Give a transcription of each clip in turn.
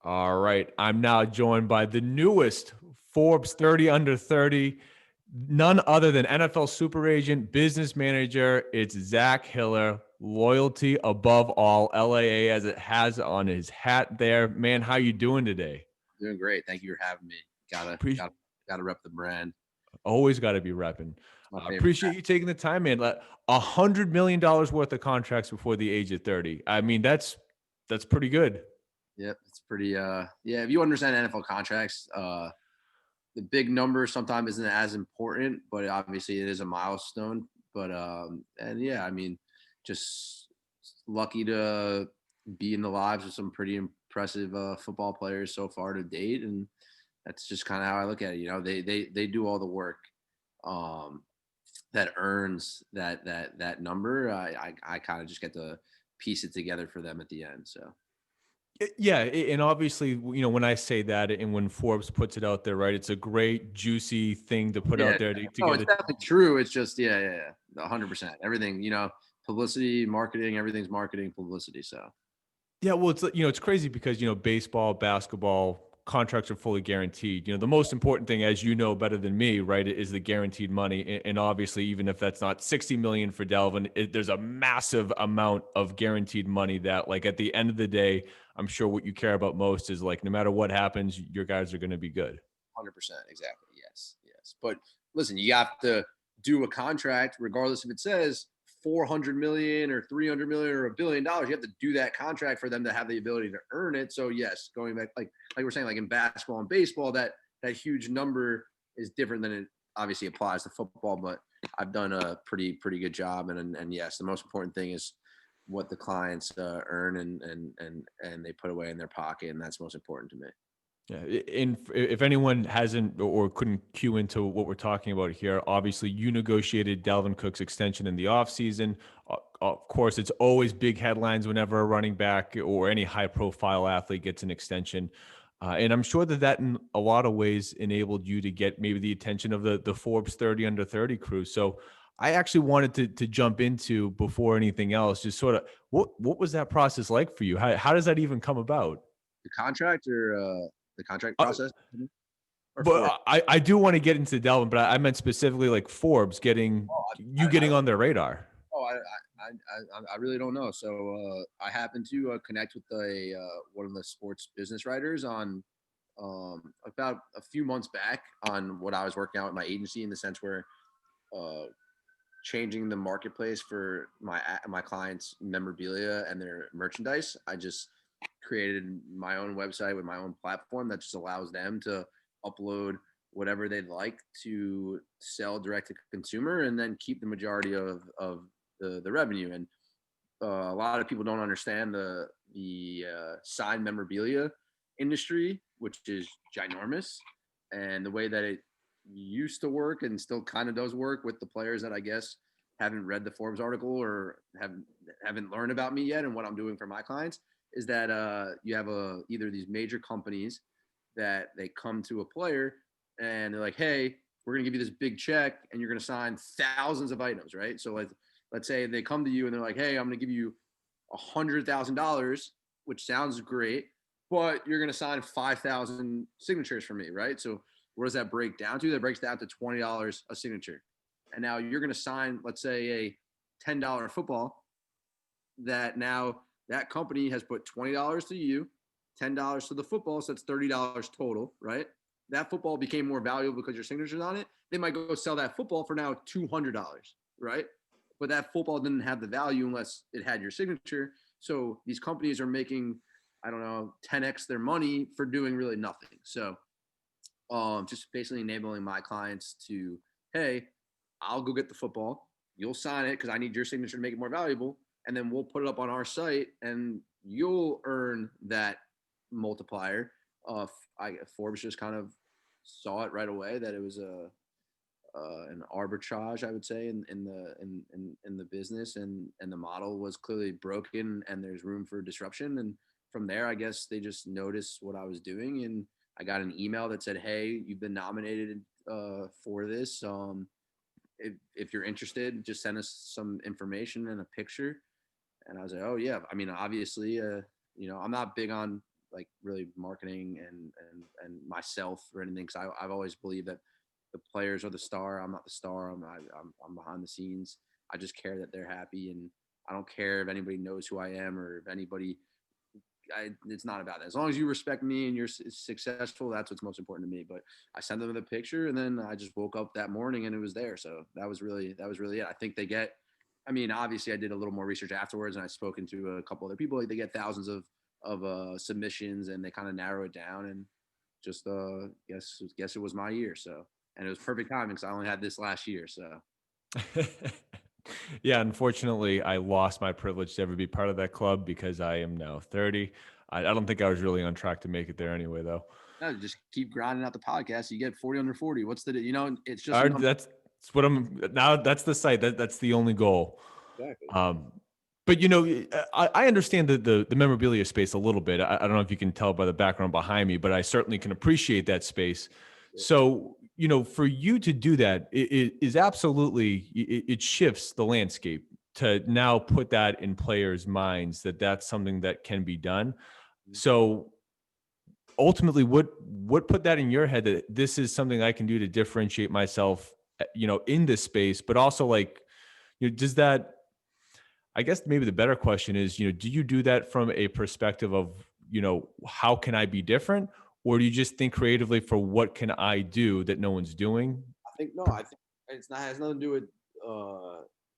All right. I'm now joined by the newest Forbes 30 under 30, none other than NFL super agent, business manager. It's Zac Hiller, loyalty above all, LAA as it has on his hat there. Man, how you doing today? Doing great. Thank you for having me. Gotta Pre- gotta gotta rep the brand. Always got to be repping. It's my favorite. Appreciate you taking the time, man. $100 million worth of contracts before the age of 30. I mean, that's pretty good. Yep, it's pretty. Yeah. If you understand NFL contracts, the big number sometimes isn't as important, but obviously it is a milestone. But and yeah, I mean, just lucky to be in the lives of some pretty impressive football players so far to date, and that's just kind of how I look at it. They do all the work. Um, that earns that number. I kind of just get to piece it together for them at the end. So Yeah, and obviously, when I say that, and when Forbes puts it out there, right, it's a great, juicy thing to put yeah, out there to oh, get it's it. definitely true. It's just yeah, 100%. Everything publicity, marketing, everything's marketing, publicity. So Yeah, well, it's crazy because baseball, basketball contracts are fully guaranteed. The most important thing, as you know better than me, right, is the guaranteed money. And obviously, even if that's not 60 million for Dalvin, there's a massive amount of guaranteed money that, like, at the end of the day, I'm sure what you care about most is, like, no matter what happens, your guys are going to be good. 100%, exactly. Yes, yes. But listen, you have to do a contract regardless if it says 400 million or 300 million or $1 billion. You have to do that contract for them to have the ability to earn it. So yes, going back like we're saying, like in basketball and baseball, that huge number is different than it obviously applies to football. But I've done a pretty good job, and yes, the most important thing is what the clients earn and they put away in their pocket, and that's most important to me. Yeah, if anyone hasn't or couldn't cue into what we're talking about here, obviously you negotiated Dalvin Cook's extension in the offseason. Of course, it's always big headlines whenever a running back or any high-profile athlete gets an extension. And I'm sure that in a lot of ways enabled you to get maybe the attention of the Forbes 30 under 30 crew. So I actually wanted to jump into, before anything else, just sort of what was that process like for you? How does that even come about? The contract or the contract Uh, process or But for I do want to get into Delvin, but I meant specifically like Forbes getting oh, you getting on their radar. oh, I really don't know. So I happened to connect with one of the sports business writers on about a few months back on what I was working out with my agency in the sense where uh, changing the marketplace for my clients' memorabilia and their merchandise. I just created my own website with my own platform that just allows them to upload whatever they'd like to sell direct to consumer and then keep the majority of the revenue. And a lot of people don't understand the signed memorabilia industry, which is ginormous, and the way that it used to work and still kind of does work with the players that I guess haven't read the Forbes article or haven't learned about me yet and what I'm doing for my clients is that you have either these major companies that they come to a player and they're like, hey, we're gonna give you this big check and you're gonna sign thousands of items, right? So like let's say they come to you and they're like, hey, I'm gonna give you $100,000, which sounds great, but you're gonna sign 5,000 signatures for me, right? So what does that break down to? That breaks down to $20 a signature. And now you're gonna sign, let's say, a $10 football that now that company has put $20 to you, $10 to the football, so that's $30 total, right? That football became more valuable because your signature's on it. They might go sell that football for now $200, right? But that football didn't have the value unless it had your signature. So these companies are making, I don't know, 10x their money for doing really nothing. So just basically enabling my clients to, hey, I'll go get the football. You'll sign it because I need your signature to make it more valuable. And then we'll put it up on our site and you'll earn that multiplier. Forbes just kind of saw it right away that it was an arbitrage, I would say, in the business, and the model was clearly broken, and there's room for disruption. And from there, I guess they just noticed what I was doing, and I got an email that said, "Hey, you've been nominated for this. If you're interested, just send us some information and a picture." And I was like, "Oh yeah." I mean, obviously, I'm not big on like really marketing and myself or anything. Cause I've always believed that the players are the star. I'm not the star. I'm behind the scenes. I just care that they're happy, and I don't care if anybody knows who I am or if anybody. It's not about that. As long as you respect me and you're successful, that's what's most important to me. But I sent them the picture, and then I just woke up that morning and it was there. So that was really it. I think they get. I mean, obviously, I did a little more research afterwards, and I've spoken to a couple other people. Like they get thousands of submissions, and they kind of narrow it down. And just guess it was my year. So, and it was perfect timing because I only had this last year. So Yeah, unfortunately, I lost my privilege to ever be part of that club because I am now 30. I don't think I was really on track to make it there anyway, though. no, just keep grinding out the podcast. You get 40 under 40. What's the It's just All a right, number. that's what I'm now. That's the site. That's the only goal. Exactly. Um, but I understand the memorabilia space a little bit. I don't know if you can tell by the background behind me, but I certainly can appreciate that space. So, for you to do that, it is absolutely, it shifts the landscape to now put that in players' minds that that's something that can be done. So ultimately, what put that in your head that this is something I can do to differentiate myself, in this space, but also like, does that, I guess maybe the better question is, do you do that from a perspective of, how can I be different? Or do you just think creatively for what can I do that no one's doing? I think no. I think it's not has nothing to do with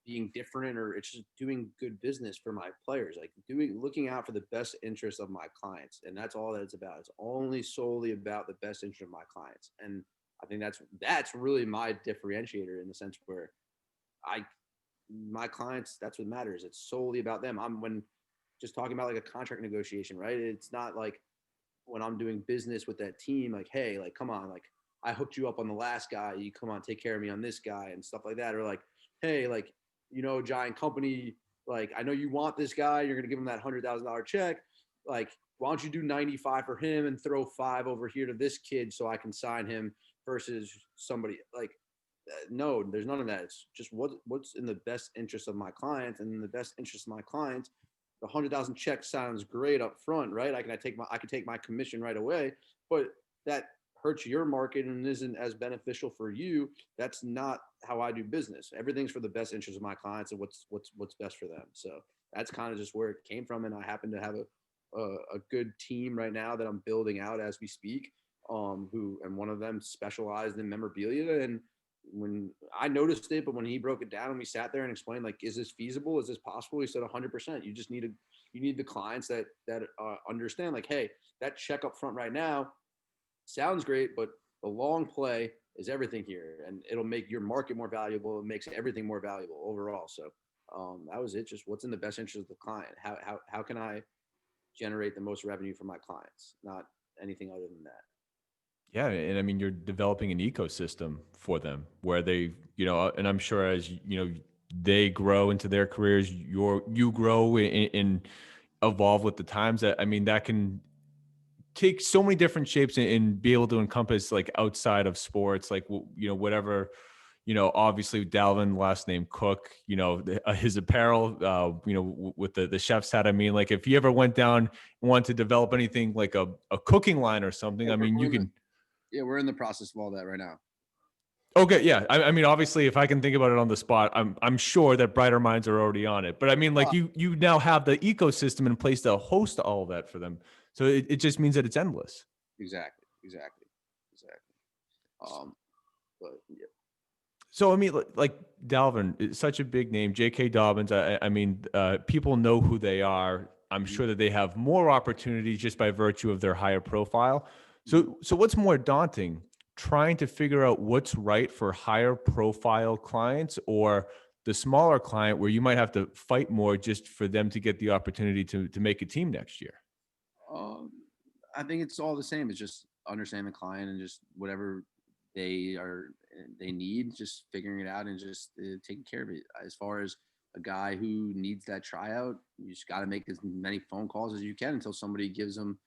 being different, or it's just doing good business for my players. Like looking out for the best interest of my clients, and that's all that it's about. It's only solely about the best interest of my clients, and I think that's really my differentiator in the sense where I my clients, that's what matters. It's solely about them. I'm when just talking about like a contract negotiation, right? It's not like when I'm doing business with that team, like, hey, like, come on, like, I hooked you up on the last guy. You come on, take care of me on this guy and stuff like that. Or like, hey, like, giant company, like, I know you want this guy. You're gonna give him that $100,000 check. Like, why don't you do 95 for him and throw 5 over here to this kid so I can sign him versus somebody like no, there's none of that. It's just what's in the best interest of my clients, and in the best interest of my clients, the 100,000 check sounds great up front, right? I can take my commission right away, but that hurts your market and isn't as beneficial for you. That's not how I do business. Everything's for the best interest of my clients and what's best for them. So that's kind of just where it came from, and I happen to have a good team right now that I'm building out as we speak. Who and one of them specialized in memorabilia, and when I noticed it, but when he broke it down and we sat there and explained, like, is this feasible? Is this possible? He said 100%. You need the clients that understand, like, hey, that check up front right now sounds great, but the long play is everything here, and it'll make your market more valuable. It makes everything more valuable overall. So that was it. Just what's in the best interest of the client. How can I generate the most revenue for my clients? Not anything other than that. Yeah, and I mean, you're developing an ecosystem for them where they, and I'm sure as they grow into their careers, you grow and evolve with the times. That I mean, that can take so many different shapes and be able to encompass like outside of sports, like whatever. Obviously Dalvin, last name Cook. His apparel. With the chef's hat. I mean, like if you ever went down and wanted to develop anything like a cooking line or something, Yeah, I mean, you can. we're in the process of all that right now. Okay, yeah. I mean, obviously, if I can think about it on the spot, I'm sure that brighter minds are already on it. But I mean, like you now have the ecosystem in place to host all of that for them. So it just means that it's endless. Exactly. But yeah. So I mean, like Dalvin, it's such a big name. J.K. Dobbins. I mean, people know who they are. I'm Mhm. sure that they have more opportunities just by virtue of their higher profile. Mhm. So what's more daunting? Trying to figure out what's right for higher profile clients or the smaller client where you might have to fight more just for them to get the opportunity to make a team next year. Um, I think it's all the same. It's just understanding the client and just whatever they are they need, just figuring it out and just taking care of it. As far as a guy who needs that tryout, you just got to make as many phone calls as you can until somebody gives them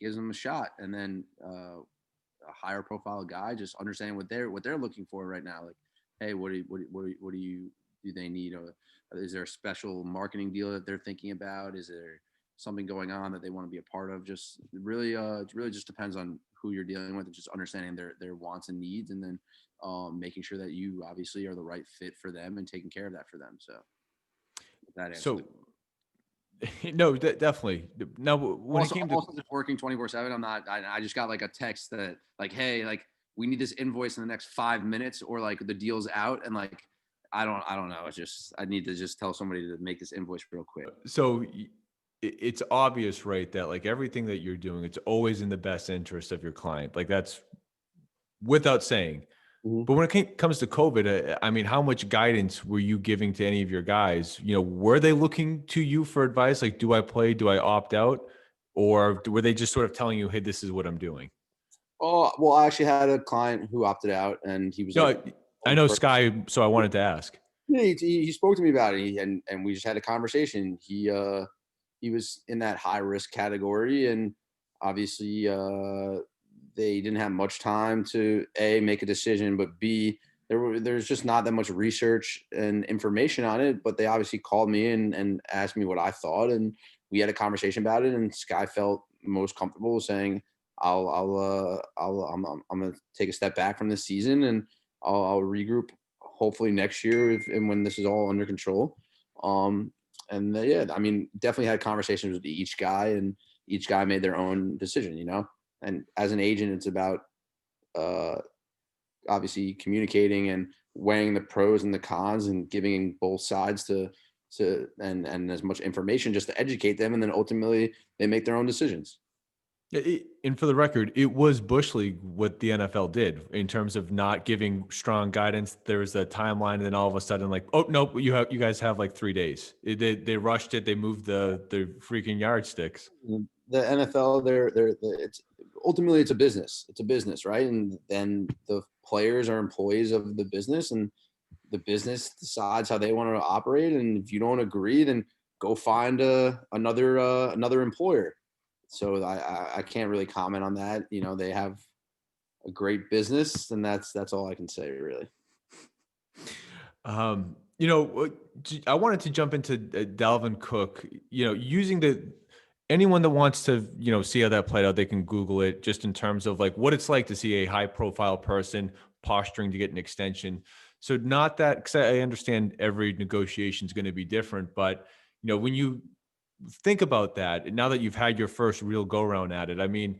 a shot, and then a higher profile guy, just understanding what they're looking for right now. Like, hey, what do you do they need? Or is there a special marketing deal that they're thinking about? Is there something going on that they want to be a part of. Just really, it really just depends on who you're dealing with, and just understanding their wants and needs, and then making sure that you obviously are the right fit for them and taking care of that for them. So that answered the. So no, definitely. Now, when it Also, came I'm to also just working 24/7. I'm not. I just got like a text that like, hey, like we need this invoice in the next 5 minutes, or like the deal's out, and like I don't know. It's just I need to just tell somebody to make this invoice real quick. so it's obvious, right, that like everything that you're doing, it's always in the best interest of your client. Like that's without saying. Mhm. But when it comes to COVID, I mean, how much guidance were you giving to any of your guys? You know, were they looking to you for advice? Like, do I play? Do I opt out? Or were they just sort of telling you, hey, this is what I'm doing? Oh well, I actually had a client who opted out, and he was like, No, I know Sky, so I wanted to ask. yeah, he spoke to me about it, and we just had a conversation. He was in that high risk category, and obviously they didn't have much time to a make a decision, but b there's just not that much research and information on it. But they obviously called me and asked me what I thought, and we had a conversation about it. And Sky felt most comfortable saying, I'm gonna take a step back from this season, and I'll regroup hopefully next year and when this is all under control. And yeah, I mean, definitely had conversations with each guy, and each guy made their own decision, you know. And as an agent, it's about uh, obviously communicating and weighing the pros and the cons and giving both sides and as much information just to educate them, and then ultimately they make their own decisions. And for the record, it was Bush League what the NFL did in terms of not giving strong guidance. There was a timeline, and then all of a sudden, like, oh nope, you guys have like 3 days. They rushed it. They moved the freaking yardsticks. The NFL, it's ultimately it's a business. It's a business, right? And then the players are employees of the business, and the business decides how they want to operate. And if you don't agree, then go find another employer. So I can't really comment on that. You know, they have a great business, and that's all I can say really. You know, I wanted to jump into Dalvin Cook. You know, using the anyone that wants to, you know, see how that played out, they can Google it just in terms of like what it's like to see a high profile person posturing to get an extension. So not that, because I understand every negotiation is going to be different, but you know, when you think about that, now that you've had your first real go round at it, I mean,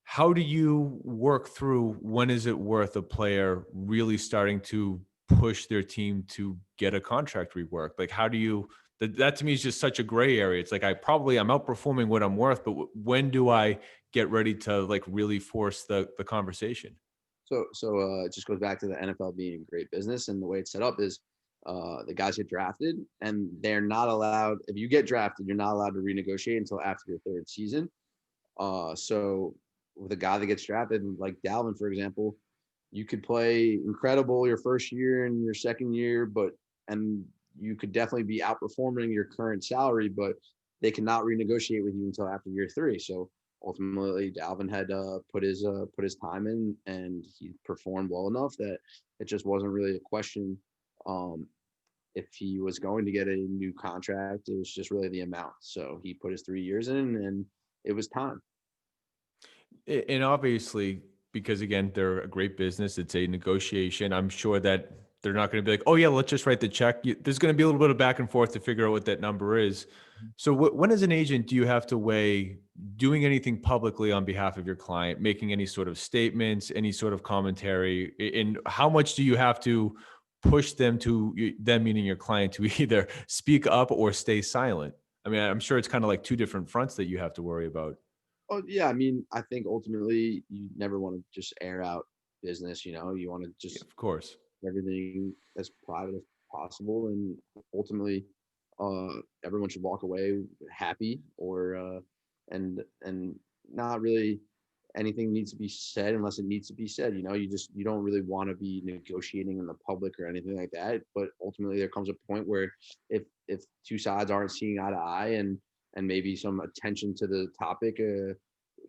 how do you work through when is it worth a player really starting to push their team to get a contract rework? Like, how do you, that to me is just such a gray area. It's like, I'm outperforming what I'm worth, but when do I get ready to like really force the conversation? So it just goes back to the NFL being a great business, and the way it's set up is the guys get drafted, and they're not allowed. If you get drafted, you're not allowed to renegotiate until after your third season. So with a guy that gets drafted, like Dalvin, for example, you could play incredible your first year and your second year, and you could definitely be outperforming your current salary, but they cannot renegotiate with you until after year three. So ultimately, Dalvin had put his time in, and he performed well enough that it just wasn't really a question. Um, if he was going to get a new contract, it was just really the amount. So he put his 3 years in, and it was time. And obviously, because again, they're a great business, it's a negotiation. I'm sure that they're not going to be like, oh, yeah, let's just write the check. There's going to be a little bit of back and forth to figure out what that number is. So, when, as an agent, do you have to weigh doing anything publicly on behalf of your client, making any sort of statements, any sort of commentary? And how much do you have to push them them, meaning your client, to either speak up or stay silent? I mean, I'm sure it's kind of like two different fronts that you have to worry about. Oh yeah, I mean, I think ultimately you never want to just air out business. You know, you want to Yeah, just of course. everything as private as possible, and ultimately, everyone should walk away happy, or and not really anything needs to be said unless it needs to be said. You know, you don't really want to be negotiating in the public or anything like that. But ultimately, there comes a point where if two sides aren't seeing eye to eye, and maybe some attention to the topic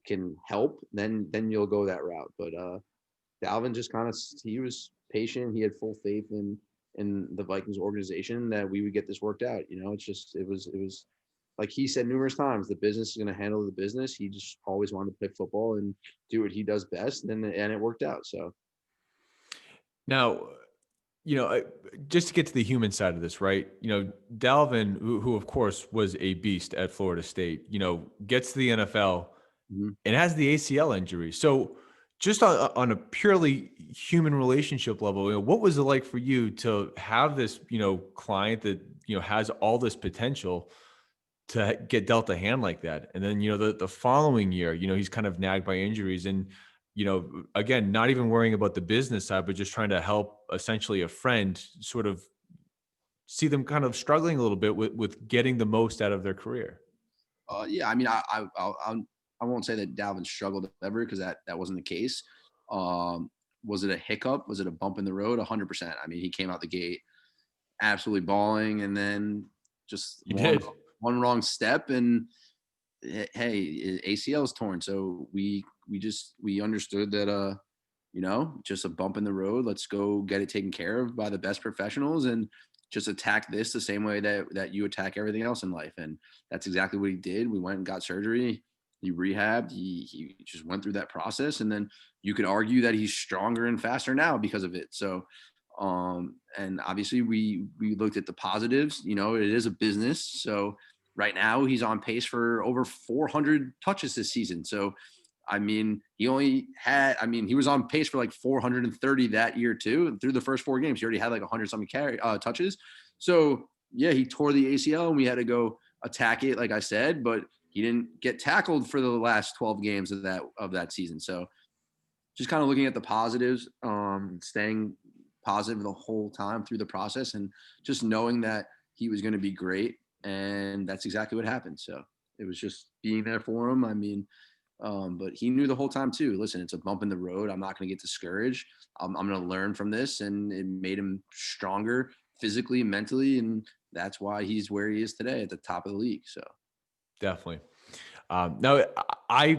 can help, then you'll go that route. But Dalvin just kind of he was patient. He had full faith in the Vikings organization that we would get this worked out. You know, it's just it was like he said numerous times, the business is going to handle the business. He just always wanted to play football and do what he does best, and it worked out. So Now, you know, just to get to the human side of this, right? You know, Dalvin, who of course was a beast at Florida State, you know, gets to the NFL mhm. and has the ACL injury. So, just on a purely human relationship level, you know, what was it like for you to have this, you know, client that you know has all this potential to get dealt a hand like that, and then you know the following year, you know, he's kind of nagged by injuries, and you know, again, not even worrying about the business side, but just trying to help essentially a friend sort of see them kind of struggling a little bit with getting the most out of their career. Yeah, I mean, I won't say that Dalvin struggled ever because that wasn't the case. Um, was it a hiccup? Was it a bump in the road? 100%. I mean, he came out the gate absolutely balling, and then just He did. one wrong step, and hey, ACL is torn. So we understood that just a bump in the road. Let's go get it taken care of by the best professionals and just attack this the same way that you attack everything else in life. And that's exactly what he did. We went and got surgery. He rehabbed. He just went through that process, and then you could argue that he's stronger and faster now because of it. So, and obviously we looked at the positives. You know, it is a business. So right now he's on pace for over 400 touches this season. So I mean, he was on pace for like 430 that year too. And through the first 4 games, he already had like 100 something touches. So yeah, he tore the ACL and we had to go attack it, like I said, but he didn't get tackled for the last 12 games of that season. So just kind of looking at the positives, staying positive the whole time through the process, and just knowing that he was going to be great. And that's exactly what happened. So it was just being there for him. I mean, but he knew the whole time too. Listen, it's a bump in the road. I'm not going to get discouraged. I'm going to learn from this, and it made him stronger physically, mentally, and that's why he's where he is today at the top of the league. So Definitely. Now,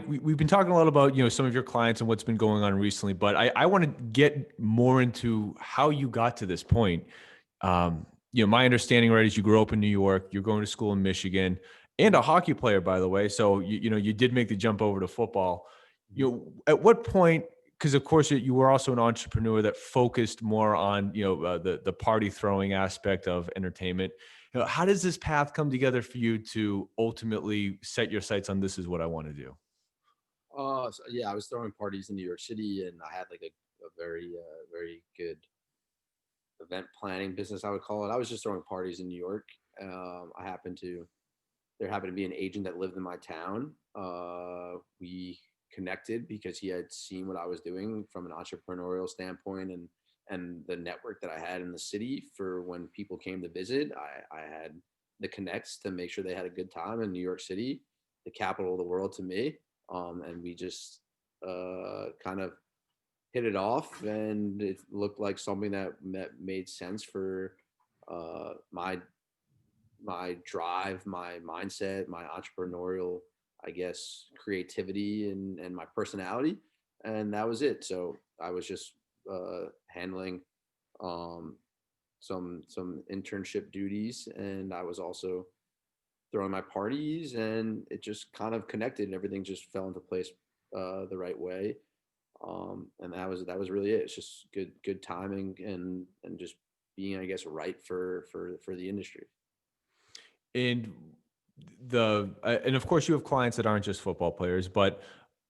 we've been talking a lot about you know some of your clients and what's been going on recently, but I want to get more into how you got to this point. You know, my understanding, right, is you grew up in New York, you're going to school in Michigan, and a hockey player, by the way. So you know you did make the jump over to football. You know, at what point? Because of course you were also an entrepreneur that focused more on you know the party throwing aspect of entertainment. You know, how does this path come together for you to ultimately set your sights on this is what I want to do? So yeah, I was throwing parties in New York City, and I had like a very very good event planning business, I would call it. I was just throwing parties in New York. I happened to There happened to be an agent that lived in my town. We connected because he had seen what I was doing from an entrepreneurial standpoint, and the network that I had in the city for when people came to visit. I had the connects to make sure they had a good time in New York City, the capital of the world to me. And we just kind of hit it off, and it looked like something that made sense for my drive, my mindset, my entrepreneurial, I guess, creativity and my personality. And that was it. So I was just handling um, some internship duties, and I was also throwing my parties, and it just kind of connected, and everything just fell into place the right way. And that was really it. It's just good timing, and just being, I guess, right for the industry. And and of course you have clients that aren't just football players, but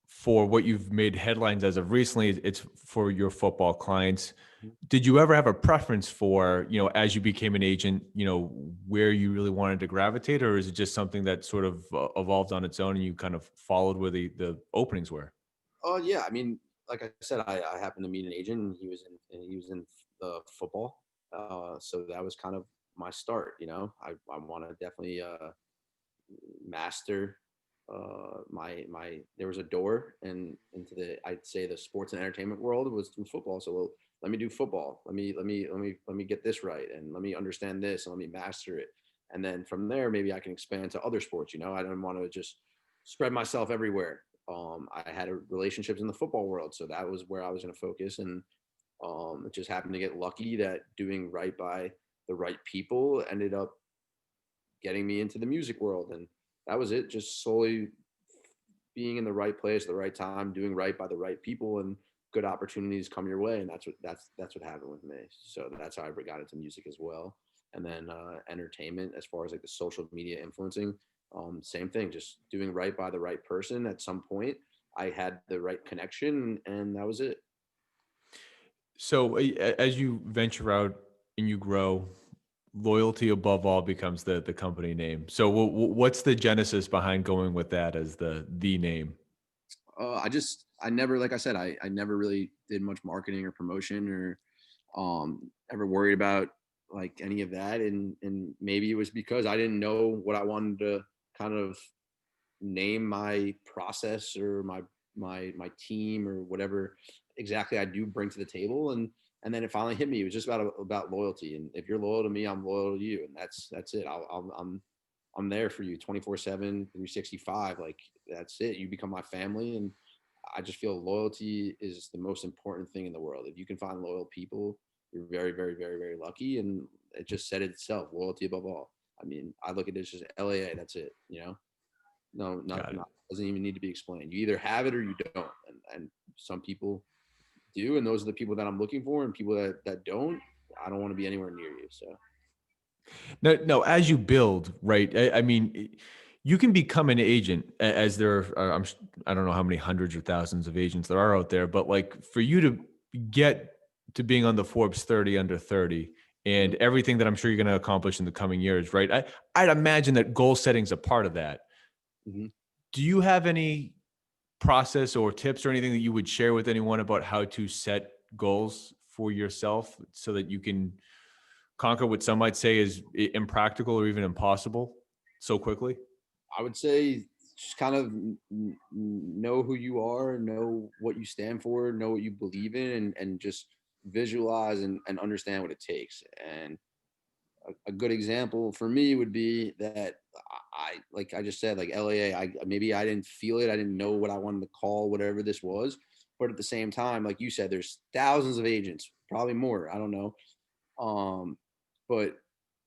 for what you've made headlines as of recently, it's for your football clients. Did you ever have a preference for, you know, as you became an agent, you know, where you really wanted to gravitate, or is it just something that sort of evolved on its own and you kind of followed where the openings were? Oh yeah, I mean, like I said, I happened to meet an agent, and he was in the football, so that was kind of my start. I want to definitely master my. There was a door and into the, I'd say, the sports and entertainment world was through football. So well, let me do football. Let me get this right, and let me understand this, and let me master it. And then from there, maybe I can expand to other sports. I don't want to just spread myself everywhere. I had relationships in the football world, so that was where I was going to focus. And it just happened to get lucky that doing right by the right people ended up getting me into the music world. And that was it. Just solely being in the right place at the right time, doing right by the right people, and good opportunities come your way. And that's what happened with me. So that's how I got into music as well. And then entertainment, as far as like the social media influencing, same thing. Just doing right by the right person. At some point, I had the right connection, and that was it. So as you venture out and you grow, loyalty above all becomes the company name. So what's the genesis behind going with that as the name? I never, like I said, I never really did much marketing or promotion or ever worried about like any of that. And maybe it was because I didn't know what I wanted to kind of name my process or my team or whatever exactly I do bring to the table. And then it finally hit me. It was just about loyalty. And if you're loyal to me, I'm loyal to you. And that's it. I'm there for you 24/7, 365. Like that's it. You become my family. And I just feel loyalty is the most important thing in the world. If you can find loyal people, you're very, very, very, very lucky. And it just said it itself, loyalty above all. I mean, I look at this as LAA. That's it. No, Got nothing it. doesn't even need to be explained. You either have it or you don't. And some people do, and those are the people that I'm looking for. And people that don't, I don't want to be anywhere near you. So No, no. As you build, right? I mean, you can become an agent as there are. I don't know how many hundreds or thousands of agents there are out there, but like for you to get to being on the Forbes 30 under 30 and mhm, everything that I'm sure you're going to accomplish in the coming years, right? I'd imagine that goal setting's a part of that. mhm. Do you have any process or tips or anything that you would share with anyone about how to set goals for yourself so that you can conquer what some might say is impractical or even impossible so quickly? I would say just kind of know who you are, know what you stand for, know what you believe in, and just visualize and understand what it takes. And a good example for me would be that like I just said, like LAA, maybe I didn't feel it. I didn't know what I wanted to call whatever this was. But at the same time, like you said, there's thousands of agents, probably more. I don't know. But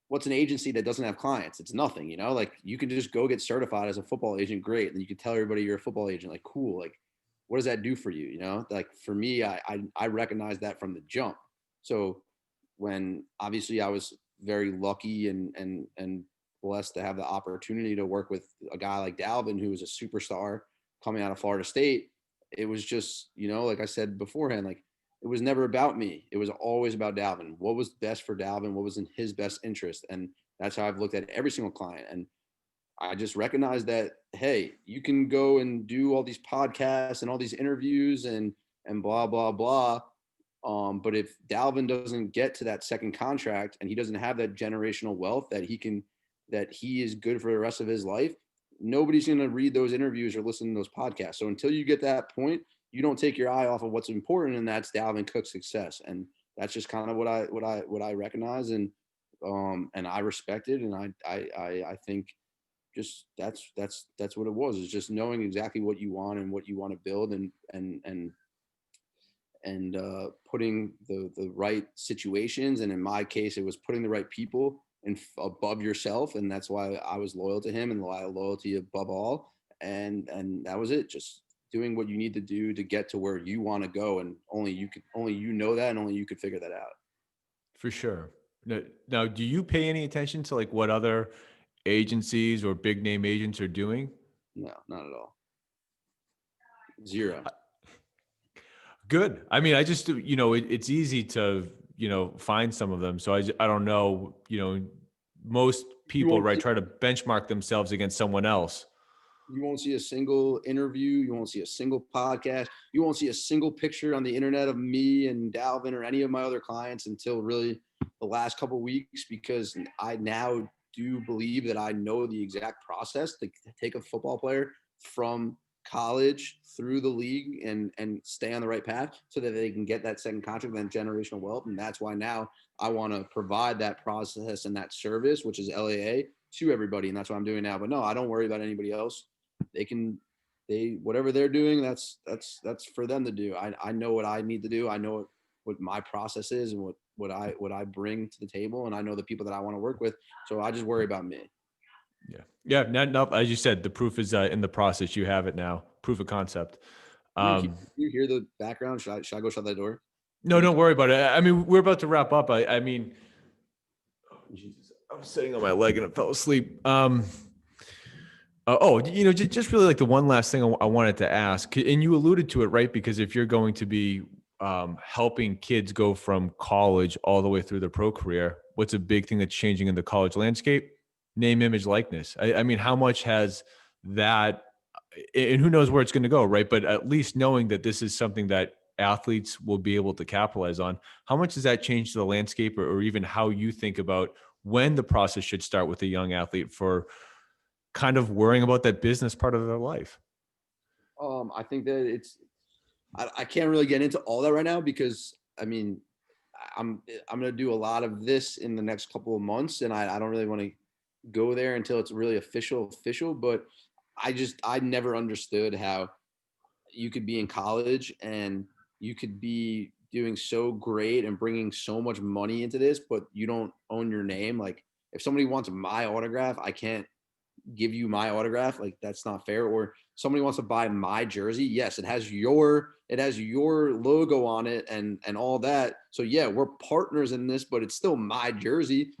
what's an agency that doesn't have clients? It's nothing, like you can just go get certified as a football agent. Great. And you can tell everybody you're a football agent. Like, cool. Like, what does that do for you? Like for me, I recognize that from the jump. So when obviously I was very lucky and blessed to have the opportunity to work with a guy like Dalvin, who was a superstar coming out of Florida State. It was just, like I said beforehand, like it was never about me. It was always about Dalvin. What was best for Dalvin? What was in his best interest? And that's how I've looked at every single client. And I just recognized that, hey, you can go and do all these podcasts and all these interviews and blah, blah, blah. But if Dalvin doesn't get to that second contract and he doesn't have that generational wealth that he is good for the rest of his life, nobody's going to read those interviews or listen to those podcasts. So until you get that point, you don't take your eye off of what's important, and that's Dalvin Cook's success. And that's just kind of what I recognize, and I respect it, and I think just that's what it was. Is just knowing exactly what you want and what you want to build, and putting the right situations. And in my case, it was putting the right people and above yourself. And that's why I was loyal to him, and loyalty above all. And that was it. Just doing what you need to do to get to where you want to go. And only you know that, and only you could figure that out. For sure. Now, do you pay any attention to like what other agencies or big name agents are doing? No, not at all. Zero. Good. I mean, I just, it's easy to, find some of them. So I don't know, most You people, won't right, see try to benchmark themselves against someone else. You won't see a single interview. You won't see a single podcast. You won't see a single picture on the internet of me and Dalvin or any of my other clients until really the last couple of weeks, because I now do believe that I know the exact process to take a football player from college through the league and stay on the right path so that they can get that second contract and generational wealth. And that's why now I want to provide that process and that service, which is LAA, to everybody. And that's what I'm doing now. But no, I don't worry about anybody else. They whatever they're doing, that's for them to do. I know what I need to do. I know what my process is and what I bring to the table, and I know the people that I want to work with. So I just worry about me. Yeah. Yeah. No, as you said, the proof is in the process. You have it now. Proof of concept. Do you hear the background? Should I go shut that door? No, don't worry about it. I mean, we're about to wrap up. I mean, oh, Jesus, I was sitting on my leg and I fell asleep. Just really like the one last thing I wanted to ask, and you alluded to it, right? Because if you're going to be helping kids go from college all the way through their pro career, what's a big thing that's changing in the college landscape? Name, image, likeness. I mean, how much has that, and who knows where it's going to go, right? But at least knowing that this is something that athletes will be able to capitalize on, how much does that change the landscape, or even how you think about when the process should start with a young athlete for kind of worrying about that business part of their life? I think that I can't really get into all that right now because I mean, I'm gonna do a lot of this in the next couple of months, and I don't really want to go there until it's really official. But I never understood how you could be in college and you could be doing so great and bringing so much money into this, but you don't own your name. Like if somebody wants my autograph, I can't give you my autograph. Like that's not fair. Or somebody wants to buy my jersey. Yes, it has your logo on it and all that. So yeah, we're partners in this, but it's still my jersey.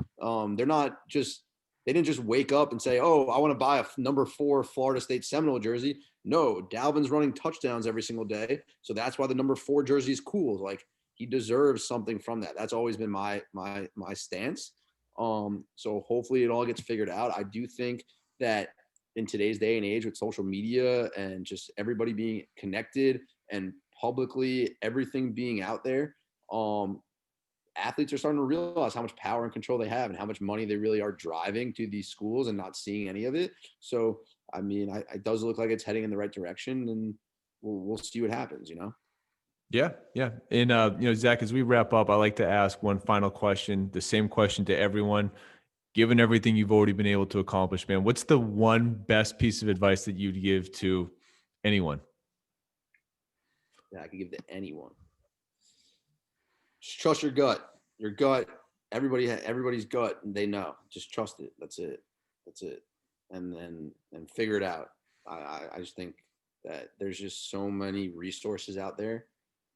They didn't just wake up and say, "Oh, I want to buy a number 4 Florida State Seminole jersey." No, Dalvin's running touchdowns every single day, so that's why the number 4 jersey is cool. Like he deserves something from that. That's always been my stance. So hopefully it all gets figured out. I do think that in today's day and age with social media and just everybody being connected and publicly everything being out there, athletes are starting to realize how much power and control they have and how much money they really are driving to these schools and not seeing any of it. So, I mean, it does look like it's heading in the right direction, and we'll see what happens. Yeah, yeah. And Zach, as we wrap up, I like to ask one final question, the same question to everyone. Given everything you've already been able to accomplish, man, what's the one best piece of advice that you'd give to anyone? Yeah, I could give to anyone. Just trust your gut. Your gut. Everybody's gut. They know. Just trust it. That's it. That's it. And figure it out. I just think that there's just so many resources out there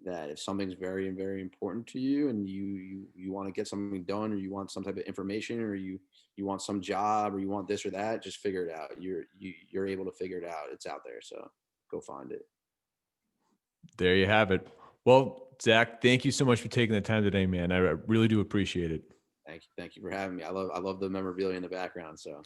that if something's very very important to you and you want to get something done or you want some type of information or you want some job or you want this or that, just figure it out. You're able to figure it out. It's out there. So go find it. There you have it. Well, Zach, thank you so much for taking the time today, man. I really do appreciate it. Thank you for having me. I love the memorabilia in the background. So